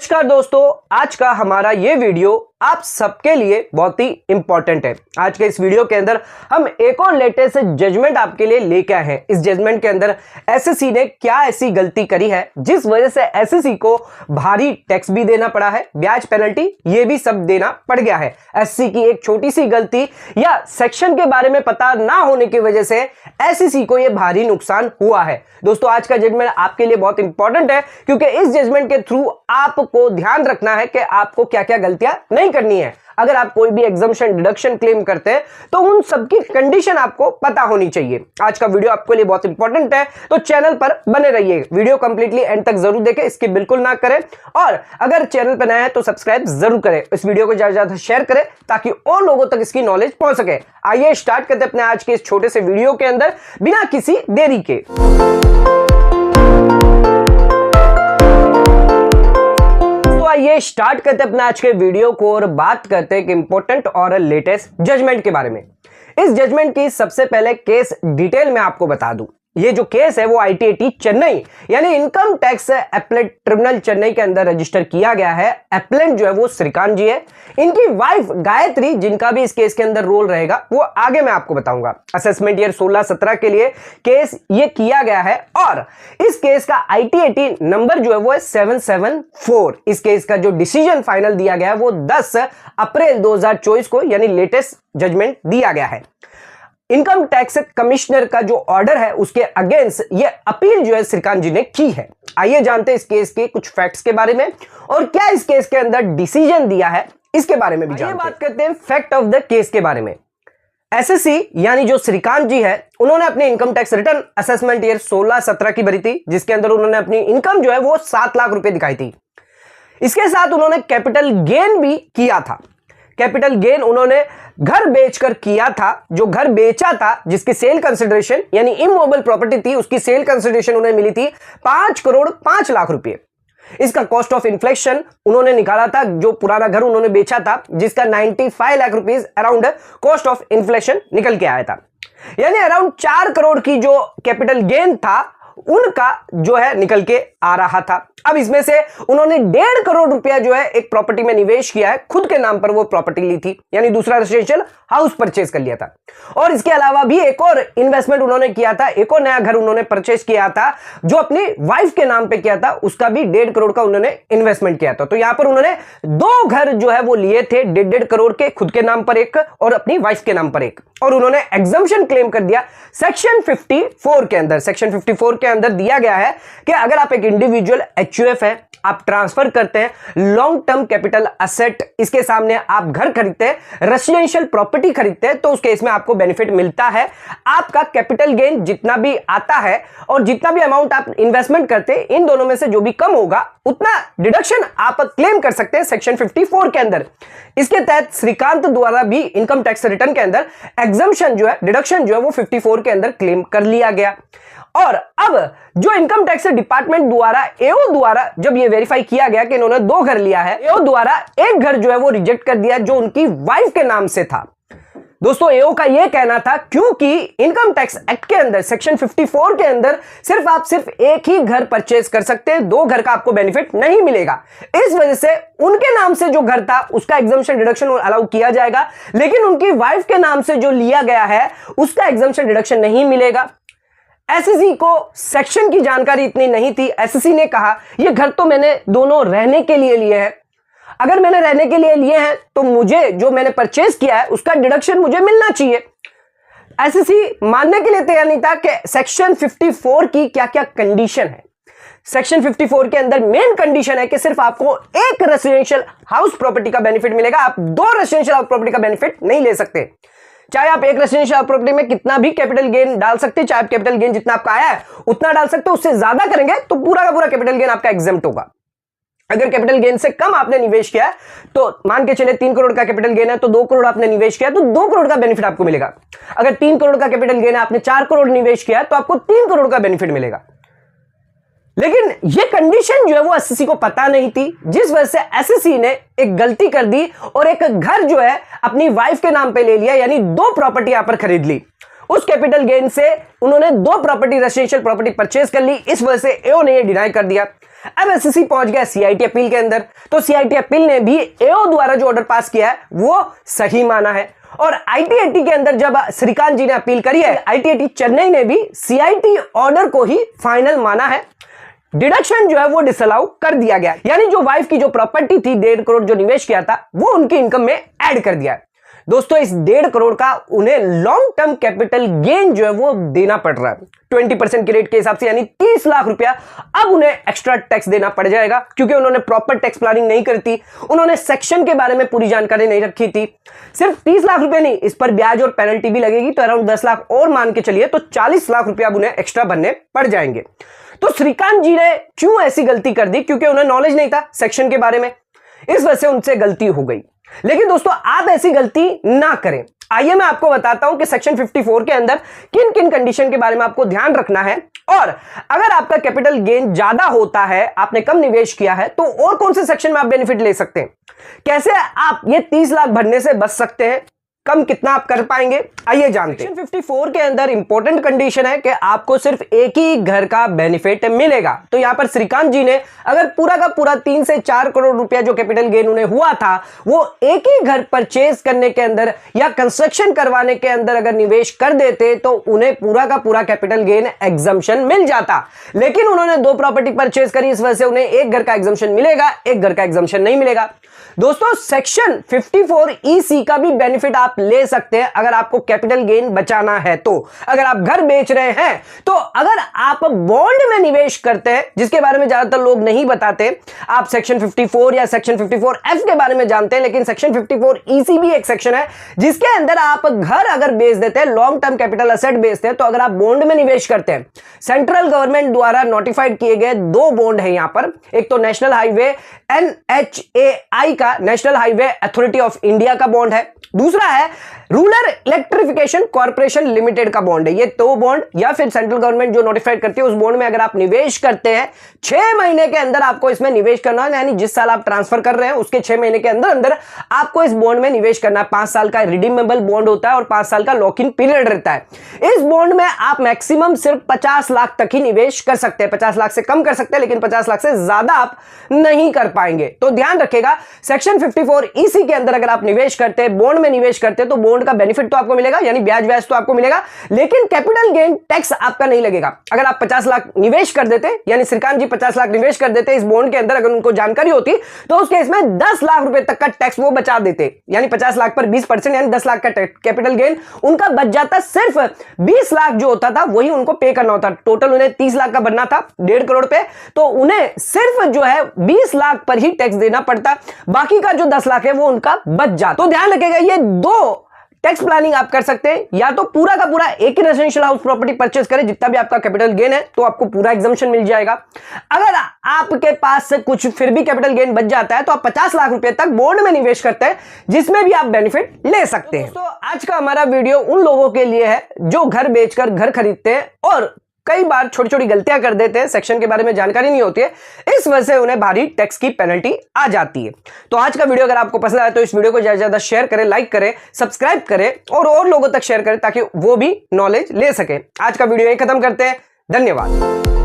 नमस्कार दोस्तों, आज का हमारा ये वीडियो आप सबके लिए बहुत ही इंपॉर्टेंट है। आज के इस वीडियो के अंदर हम एक और लेटेस्ट जजमेंट आपके लिए लेके आए हैं। इस जजमेंट के अंदर एसएससी ने क्या ऐसी गलती करी है जिस वजह से एसएससी को भारी टैक्स भी देना पड़ा है, ब्याज पेनल्टी ये भी सब देना पड़ गया है। एसएससी की एक छोटी सी गलती या सेक्शन के बारे में पता ना होने की वजह से एसएससी को यह भारी नुकसान हुआ है। दोस्तों, आज का जजमेंट आपके लिए बहुत इंपॉर्टेंट है क्योंकि इस जजमेंट के थ्रू आपको ध्यान रखना है कि आपको क्या क्या गलतियां नहीं करनी है। अगर आप कोई भी एग्जम्पशन डिडक्शन क्लेम करते हैं तो उन सबकी कंडीशन आपको पता होनी चाहिए। आज का वीडियो आपके लिए बहुत इंपॉर्टेंट है, तो चैनल पर बने रहिए। वीडियो कंप्लीटली एंड तक जरूर देखें, इसकी बिल्कुल ना करें, और अगर चैनल पर नया है तो सब्सक्राइब जरूर करें। इस वीडियो को ज्यादा से ज्यादा शेयर करें ताकि और लोगों तक इसकी नॉलेज पहुंच सके। आइए स्टार्ट करते हैं अपने आज के इस छोटे से वीडियो के अंदर बिना किसी देरी के। ये स्टार्ट करते हैं अपने आज के वीडियो को और बात करते हैं इंपॉर्टेंट और लेटेस्ट जजमेंट के बारे में। इस जजमेंट की सबसे पहले केस डिटेल में आपको बता दूं। ये जो केस है वो आईटीएटी चेन्नई यानी income tax appellate tribunal Chennai के अंदर रजिस्टर किया गया है। एप्लेंट जो है वो श्रीकांत जी है, इनकी वाइफ गायत्री, जिनका भी इस केस के अंदर रोल रहेगा वो आगे मैं आपको बताऊंगा। असेसमेंट ईयर 16-17 के लिए केस ये किया गया है और इस केस का आईटीएटी नंबर जो है वो है 774। इस केस का जो डिसीजन फाइनल दिया गया है वो 10 अप्रैल 2024 को यानी लेटेस्ट जजमेंट दिया गया है। इनकम टैक्स कमिश्नर का जो ऑर्डर है उसके अगेंस्ट ये अपील जो है श्रीकांत जी ने की है। आइए जानते हैं इस केस के कुछ फैक्ट्स के बारे में और क्या इस केस के अंदर डिसीजन दिया है इसके बारे में भी जानते हैं। बात करते हैं फैक्ट ऑफ द केस के बारे में। एसएससी यानी जो श्रीकांत जी है उन्होंने अपनी income tax return assessment year 16-17 की भरी थी, जिसके अंदर उन्होंने अपनी इनकम जो है वो 7 लाख रुपए दिखाई थी। इसके साथ उन्होंने कैपिटल गेन भी किया था। कैपिटल गेन उन्होंने घर बेचकर किया था। जो घर बेचा था जिसकी सेल कंसिडरेशन यानी इमूवेबल प्रॉपर्टी थी, उसकी सेल कंसिडरेशन उन्हें मिली थी 5 करोड़ 5 लाख रुपए। इसका कॉस्ट ऑफ इन्फ्लेशन उन्होंने निकाला था। जो पुराना घर उन्होंने बेचा था जिसका 95 lakh rupees around cost of inflation निकल के आया था, यानी अराउंड 4 करोड़ की जो कैपिटल गेन था उनका जो है निकल के आ रहा था। अब इसमें से उन्होंने 1.5 करोड़ रुपया जो है एक प्रॉपर्टी में निवेश किया है, खुद के नाम पर वो प्रॉपर्टी ली थी, यानी दूसरा रेजिडेंशियल हाउस परचेज कर लिया था। और इसके अलावा भी एक और इन्वेस्टमेंट उन्होंने किया था, एक और नया घर उन्होंने परचेज किया था जो अपनी वाइफ के नाम पे किया था, उसका भी 1.5 करोड़ का उन्होंने इन्वेस्टमेंट किया था। तो यहां पर उन्होंने 2 घर जो है वो लिए थे, 1.5 करोड़ के, खुद के नाम पर एक और अपनी वाइफ के नाम पर एक, और उन्होंने एग्जम्पशन क्लेम कर दिया सेक्शन 54 के अंदर। सेक्शन 54 के अंदर दिया गया है कि अगर आप एक इंडिविजुअल एचयूएफ है, आप ट्रांसफर करते हैं लॉन्ग टर्म कैपिटल असेट, इसके सामने आप घर खरीदते हैं, रेजिडेंशियल प्रॉपर्टी खरीदते हैं, तो उस केस में आपको बेनिफिट मिलता है। आपका कैपिटल गेन जितना भी आता है और जितना भी अमाउंट आप इन्वेस्टमेंट करते हैं, इन दोनों में से जो भी कम होगा उतना डिडक्शन आप क्लेम कर सकते हैं सेक्शन 54 के अंदर। इसके तहत श्रीकांत द्वारा भी इनकम टैक्स रिटर्न के अंदर एग्जम्पशन जो है, डिडक्शन जो है वो 54 के अंदर क्लेम कर लिया गया। और अब जो इनकम टैक्स डिपार्टमेंट द्वारा एओ द्वारा जब ये वेरीफाई किया गया कि इन्होंने 2 घर लिया है, एओ द्वारा एक घर जो है वो रिजेक्ट कर दिया जो उनकी वाइफ के नाम से था। दोस्तों, एओ का यह कहना था क्योंकि इनकम टैक्स एक्ट के अंदर सेक्शन 54 के अंदर सिर्फ एक ही घर परचेज कर सकते हैं, 2 घर का आपको बेनिफिट नहीं मिलेगा। इस वजह से उनके नाम से जो घर था उसका एग्जम्पशन डिडक्शन अलाउ किया जाएगा, लेकिन उनकी वाइफ के नाम से जो लिया गया है उसका एग्जम्पशन डिडक्शन नहीं मिलेगा। एसएससी को सेक्शन की जानकारी इतनी नहीं थी। एसएससी ने कहा ये घर तो मैंने दोनों रहने के लिए लिए हैं, अगर मैंने रहने के लिए लिए हैं तो मुझे जो मैंने परचेज किया है उसका डिडक्शन मुझे मिलना चाहिए। एसएससी मानने के लिए तैयार नहीं था कि सेक्शन 54 की क्या क्या कंडीशन है। सेक्शन 54 के अंदर मेन कंडीशन है कि सिर्फ आपको एक रेजिडेंशियल हाउस प्रॉपर्टी का बेनिफिट मिलेगा, आप 2 रेजिडेंशियल हाउस प्रॉपर्टी का बेनिफिट नहीं ले सकते। चाहे आप एक रेजिडेंशियल प्रॉपर्टी में कितना भी कैपिटल गेन डाल सकते हैं, चाहे आप कैपिटल गेन जितना आपका आया है उतना डाल सकते हो, उससे ज्यादा करेंगे तो पूरा का पूरा कैपिटल गेन आपका एग्जेम्प्ट होगा। अगर कैपिटल गेन से कम आपने निवेश किया है तो मान के चले 3 करोड़ का कैपिटल गेन है तो 2 करोड़ आपने निवेश किया तो 2 करोड़ का बेनिफिट आपको मिलेगा। अगर 3 करोड़ का कैपिटल गेन है, आपने 4 करोड़ निवेश किया तो आपको 3 करोड़ का बेनिफिट मिलेगा। लेकिन यह कंडीशन जो है वो एसएससी को पता नहीं थी, जिस वजह से एसएससी ने एक गलती कर दी और एक घर जो है अपनी वाइफ के नाम पे ले लिया, यानी 2 प्रॉपर्टी यहां पर खरीद ली। उस कैपिटल गेन से उन्होंने 2 प्रॉपर्टी रेजिडेंशियल प्रॉपर्टी परचेज कर ली। इस वजह से एओ ने यह डिनाई कर दिया। अब एसएससी पहुंच गया सीआईटी अपील के अंदर, तो सीआईटी अपील ने भी एओ द्वारा जो ऑर्डर पास किया है वो सही माना है। और आईटीएटी के अंदर जब श्रीकांत जी ने अपील करी है, आईटीएटी चेन्नई ने भी सीआईटी ऑर्डर को ही फाइनल माना है। डिडक्शन जो है वो डिसअलाउ कर दिया गया, यानी जो वाइफ की जो प्रॉपर्टी थी 1.5 करोड़ जो निवेश किया था वो उनकी इनकम में ऐड कर दिया है। दोस्तों इस 1.5 करोड़ का उन्हें लॉन्ग टर्म कैपिटल गेन जो है वो देना पड़ रहा है 20% के रेट के हिसाब से, यानी 30 लाख रुपया अब उन्हें एक्स्ट्रा टैक्स देना पड़ जाएगा, क्योंकि उन्होंने प्रॉपर टैक्स प्लानिंग नहीं करी थी, उन्होंने सेक्शन के बारे में पूरी जानकारी नहीं रखी थी। सिर्फ 30 लाख रुपए नहीं, इस पर ब्याज और पेनल्टी भी लगेगी, तो अराउंड 10 लाख और मान के चलिए तो 40 लाख रुपया अब उन्हें एक्स्ट्रा भरने पड़ जाएंगे। तो श्रीकांत जी ने क्यों ऐसी गलती कर दी? क्योंकि उन्हें नॉलेज नहीं था सेक्शन के बारे में, इस वजह से उनसे गलती हो गई। लेकिन दोस्तों आप ऐसी गलती ना करें। आइए मैं आपको बताता हूं कि सेक्शन 54 के अंदर किन किन कंडीशन के बारे में आपको ध्यान रखना है, और अगर आपका कैपिटल गेन ज्यादा होता है, आपने कम निवेश किया है, तो और कौन से सेक्शन में आप बेनिफिट ले सकते हैं, कैसे आप ये 30 लाख भरने से बच सकते हैं, कम कितना आप कर पाएंगे, आइए जानते हैं। सेक्शन 54 के अंदर इंपॉर्टेंट कंडीशन है कि आपको सिर्फ एक ही घर का बेनिफिट मिलेगा। तो यहां पर श्रीकांत जी ने अगर पूरा का पूरा 3 से 4 करोड़ रुपया जो कैपिटल गेन उन्हें हुआ था वो एक ही घर परचेज करने के अंदर या कंस्ट्रक्शन करवाने के अंदर अगर निवेश कर देते तो उन्हें पूरा का पूरा कैपिटल गेन एग्जम्पशन मिल जाता। लेकिन उन्होंने 2 प्रॉपर्टी परचेज करी, इस वजह से उन्हें एक घर का एग्जम्पशन मिलेगा, एक घर का एग्जम्पशन नहीं मिलेगा। दोस्तों सेक्शन 54EC का भी बेनिफिट आप ले सकते हैं अगर आपको कैपिटल गेन बचाना है। तो अगर आप घर बेच रहे हैं, तो अगर आप बॉन्ड में निवेश करते हैं, जिसके बारे में ज्यादातर लोग नहीं बताते, आप सेक्शन 54 या सेक्शन 54F के बारे में जानते हैं, लेकिन सेक्शन 54EC भी एक सेक्शन है जिसके अंदर आप घर अगर बेच देते हैं, लॉन्ग टर्म कैपिटल असेट बेचते हैं, तो अगर आप बॉन्ड में निवेश करते हैं, सेंट्रल गवर्नमेंट द्वारा नोटिफाइड किए गए 2 बॉन्ड है यहां पर, एक तो नेशनल हाईवे NHAI का, national highway authority of India का बॉन्ड है, दूसरा है रूरल इलेक्ट्रिफिकेशन कॉर्पोरेशन लिमिटेड का बॉन्ड है। ये 2 बॉन्ड या फिर सेंट्रल गवर्नमेंट जो नोटिफाइड करती है उस बॉन्ड में अगर आप निवेश करते हैं, 6 महीने के अंदर आपको इसमें निवेश करना है, यानी जिस साल आप ट्रांसफर कर रहे हैं उसके 6 महीने के अंदर अंदर आपको इस बॉन्ड में निवेश करना है। 5 साल का रिडीमेबल बॉन्ड होता है और 5 साल का लॉक इन पीरियड रहता है। इस बॉन्ड में आप मैक्सिमम सिर्फ 50 लाख तक ही निवेश कर सकते हैं, 50 लाख से कम कर सकते हैं, लेकिन 50 लाख से ज्यादा आप नहीं कर पाएंगे। तो ध्यान रखिएगा, सेक्शन 54EC के अंदर अगर आप निवेश करते हैं, बॉन्ड में निवेश करते हैं, तो बॉन्ड का बेनिफिट तो आपको मिलेगा, यानी ब्याज व्याज तो आपको मिलेगा, लेकिन कैपिटल गेन टैक्स आपका नहीं लगेगा। अगर आप 50 लाख निवेश कर देते, यानी श्रीकांत जी 50 लाख निवेश कर देते इस बॉन्ड के अंदर, अगर उनको जानकारी होती तो उस केस में 10 लाख रुपए तक का टैक्स वो बचा देते, यानी 50 लाख पर 20%, यानी 10 लाख का कैपिटल गेन उनका बच जाता। सिर्फ 20 लाख जो होता था वही उनको पे करना होता। टोटल उन्हें 30 लाख का बनना था 1.5 करोड़ पे, तो उन्हें सिर्फ जो है 20 लाख पर ही टैक्स देना पड़ता, बाकी का जो 10 लाख है वो उनका बच जाता। तो ध्यान रखिएगा, ये 2 टैक्स प्लानिंग आप कर सकते हैं, या तो पूरा का पूरा एक ही रेजिडेंशियल हाउस प्रॉपर्टी परचेज करें, जितना भी आपका कैपिटल गेन है तो आपको पूरा एग्जम्पशन मिल जाएगा। अगर आपके पास से कुछ फिर भी कैपिटल गेन बच जाता है तो आप 50 लाख रुपए तक बॉन्ड में निवेश करते हैं, जिसमें भी आप बेनिफिट ले सकते हैं। दोस्तों आज का हमारा वीडियो उन लोगों के लिए है जो घर बेचकर घर खरीदते हैं और कई बार छोटी छोटी गलतियां कर देते हैं, सेक्शन के बारे में जानकारी नहीं होती है, इस वजह से उन्हें भारी टैक्स की पेनल्टी आ जाती है। तो आज का वीडियो अगर आपको पसंद आया तो इस वीडियो को ज्यादा से ज्यादा शेयर करें, लाइक करें, सब्सक्राइब करें और लोगों तक शेयर करें ताकि वो भी नॉलेज ले सके। आज का वीडियो यहीं खत्म करते हैं, धन्यवाद।